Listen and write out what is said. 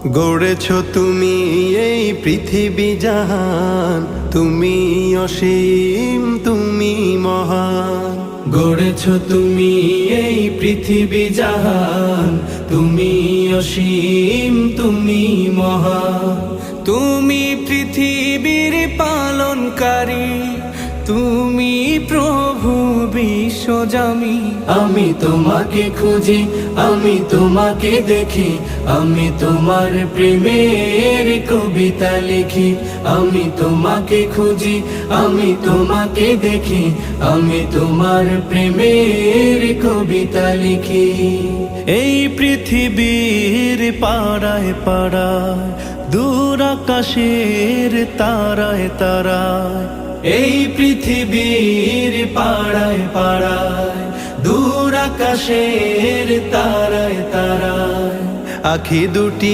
গড়েছ তুমি এই পৃথিবী জাহান, তুমি অসীম তুমি মহান। গড়েছ তুমি এই পৃথিবী জাহান, তুমি অসীম তুমি মহান। তুমি পৃথিবীর পালনকারী, তুমি প্রভু বিশ্বজামি। আমি তোমাকে খুঁজি, আমি তোমাকে দেখি, আমি তোমার প্রেমের কবিতা লিখি। আমি তোমাকে খুঁজি, আমি তোমাকে দেখি, আমি তোমার প্রেমের কবিতা লিখি। এই পৃথিবীর পাড়ায় পাড়ায়, দূর আকাশের তারায় তারায়। এই পৃথিবীর পাড়ায় পাড়ায়, দূর আকাশের তারায় তারায়। আখি দুটি